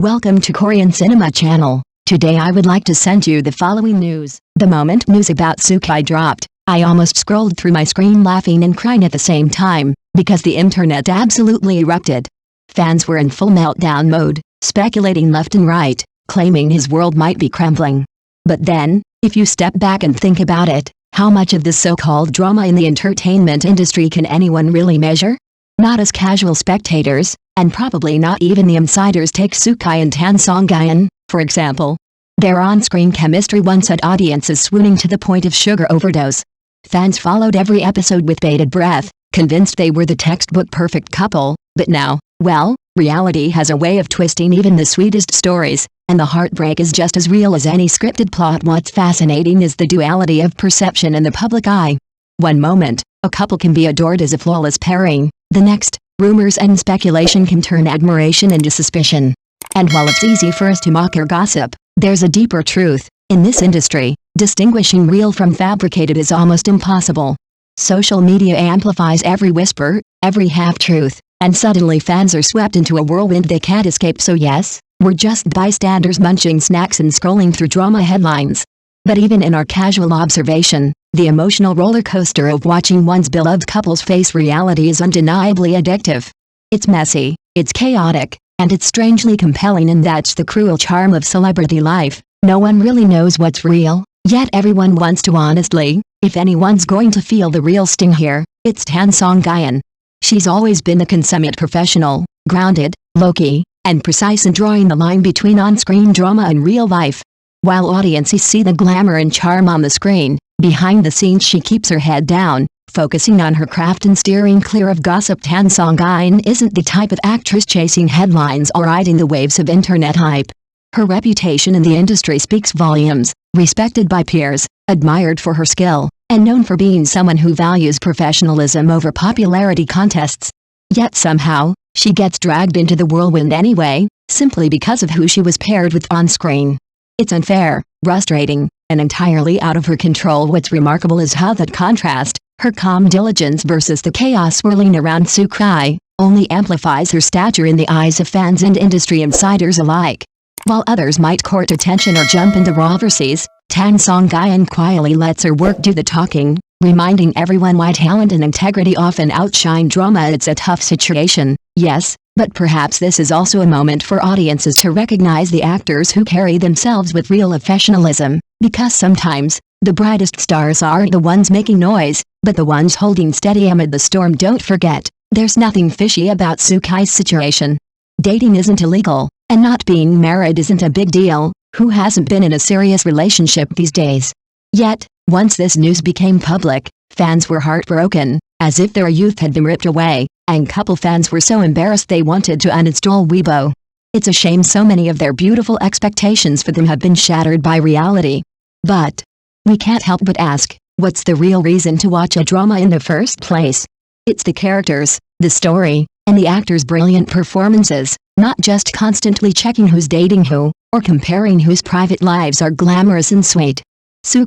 Welcome to Korean Cinema Channel. Today I would like to send you the following news. The moment news about Sukai dropped, I almost scrolled through my screen laughing and crying at the same time, because the internet absolutely erupted. Fans were in full meltdown mode, speculating left and right, claiming his world might be crumbling. But then, if you step back and think about it, how much of this so-called drama in the entertainment industry can anyone really measure? Not as casual spectators, and probably not even the insiders. Take Kai and Tan Songyun, for example. Their on-screen chemistry once had audiences swooning to the point of sugar overdose. Fans followed every episode with bated breath, convinced they were the textbook perfect couple, but now, well, reality has a way of twisting even the sweetest stories, and the heartbreak is just as real as any scripted plot. What's fascinating is the duality of perception in the public eye. One moment, a couple can be adored as a flawless pairing. The next, rumors and speculation can turn admiration into suspicion. And while it's easy for us to mock or gossip, there's a deeper truth. In this industry, distinguishing real from fabricated is almost impossible. Social media amplifies every whisper, every half-truth, and suddenly fans are swept into a whirlwind they can't escape. So yes, we're just bystanders munching snacks and scrolling through drama headlines. But even in our casual observation, the emotional roller coaster of watching one's beloved couples face reality is undeniably addictive. It's messy, it's chaotic, and it's strangely compelling, and that's the cruel charm of celebrity life. No one really knows what's real, yet everyone wants to. Honestly, if anyone's going to feel the real sting here, it's Tan Songyun. She's always been the consummate professional, grounded, low-key, and precise in drawing the line between on-screen drama and real life. While audiences see the glamour and charm on the screen, behind the scenes she keeps her head down, focusing on her craft and steering clear of gossip. Tan Songyun isn't the type of actress chasing headlines or riding the waves of internet hype. Her reputation in the industry speaks volumes, respected by peers, admired for her skill, and known for being someone who values professionalism over popularity contests. Yet somehow, she gets dragged into the whirlwind anyway, simply because of who she was paired with on screen. It's unfair, frustrating, and entirely out of her control. What's remarkable is how that contrast, her calm diligence versus the chaos swirling around Sukai, only amplifies her stature in the eyes of fans and industry insiders alike. While others might court attention or jump into controversies, Tan Songyun quietly lets her work do the talking, reminding everyone why talent and integrity often outshine drama. It's a tough situation, yes, but perhaps this is also a moment for audiences to recognize the actors who carry themselves with real professionalism, because sometimes, the brightest stars aren't the ones making noise, but the ones holding steady amid the storm. Don't forget, there's nothing fishy about Sukai's situation. Dating isn't illegal, and not being married isn't a big deal. Who hasn't been in a serious relationship these days? Yet, once this news became public, fans were heartbroken, as if their youth had been ripped away, and couple fans were so embarrassed they wanted to uninstall Weibo. It's a shame so many of their beautiful expectations for them have been shattered by reality. But we can't help but ask, what's the real reason to watch a drama in the first place? It's the characters, the story, and the actors' brilliant performances, not just constantly checking who's dating who, or comparing whose private lives are glamorous and sweet.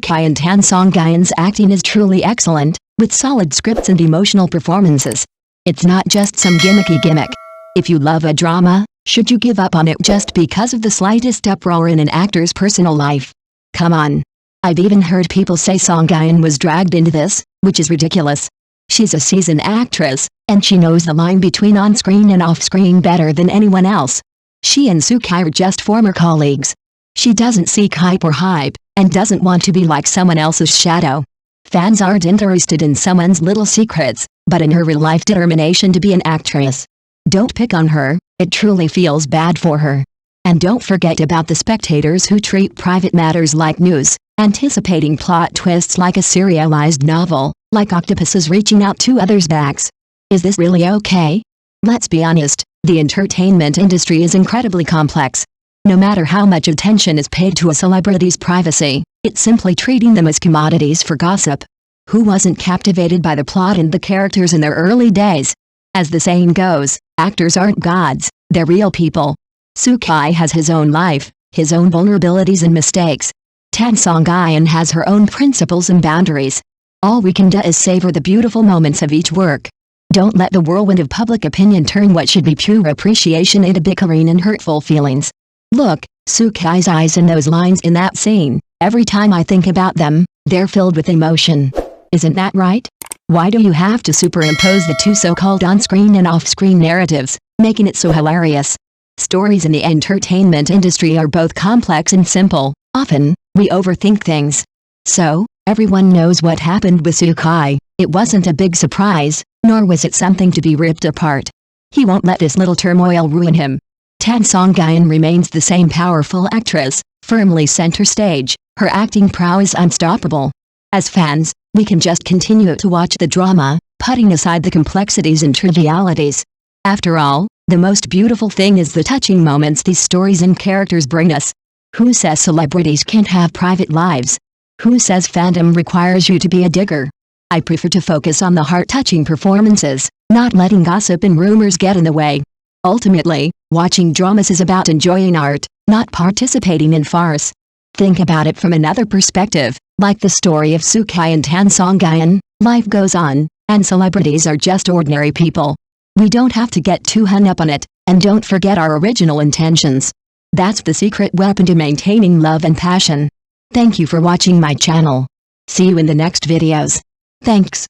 Kai and Tan Songyun's acting is truly excellent, with solid scripts and emotional performances. It's not just some gimmicky gimmick. If you love a drama, should you give up on it just because of the slightest uproar in an actor's personal life? Come on. I've even heard people say Songyun was dragged into this, which is ridiculous. She's a seasoned actress, and she knows the line between on-screen and off-screen better than anyone else. She and Sukai are just former colleagues. She doesn't seek hype or hype, and doesn't want to be like someone else's shadow. Fans aren't interested in someone's little secrets, but in her real-life determination to be an actress. Don't pick on her, it truly feels bad for her. And don't forget about the spectators who treat private matters like news, anticipating plot twists like a serialized novel, like octopuses reaching out to others' backs. Is this really okay? Let's be honest, the entertainment industry is incredibly complex. No matter how much attention is paid to a celebrity's privacy, it's simply treating them as commodities for gossip. Who wasn't captivated by the plot and the characters in their early days? As the saying goes, actors aren't gods, they're real people. Sukai has his own life, his own vulnerabilities and mistakes. Tan Songyun has her own principles and boundaries. All we can do is savor the beautiful moments of each work. Don't let the whirlwind of public opinion turn what should be pure appreciation into bickering and hurtful feelings. Look, Sukai's eyes and those lines in that scene, every time I think about them, they're filled with emotion. Isn't that right? Why do you have to superimpose the two so-called on-screen and off-screen narratives, making it so hilarious? Stories in the entertainment industry are both complex and simple. Often, we overthink things. So, everyone knows what happened with Sukai. It wasn't a big surprise, nor was it something to be ripped apart. He won't let this little turmoil ruin him. Tan Songyun remains the same powerful actress, firmly center stage, her acting prowess unstoppable. As fans, we can just continue to watch the drama, putting aside the complexities and trivialities. After all, the most beautiful thing is the touching moments these stories and characters bring us. Who says celebrities can't have private lives? Who says fandom requires you to be a digger? I prefer to focus on the heart-touching performances, not letting gossip and rumors get in the way. Ultimately, watching dramas is about enjoying art, not participating in farce. Think about it from another perspective, like the story of Kai and Tan Songyun, life goes on, and celebrities are just ordinary people. We don't have to get too hung up on it, and don't forget our original intentions. That's the secret weapon to maintaining love and passion. Thank you for watching my channel. See you in the next videos. Thanks.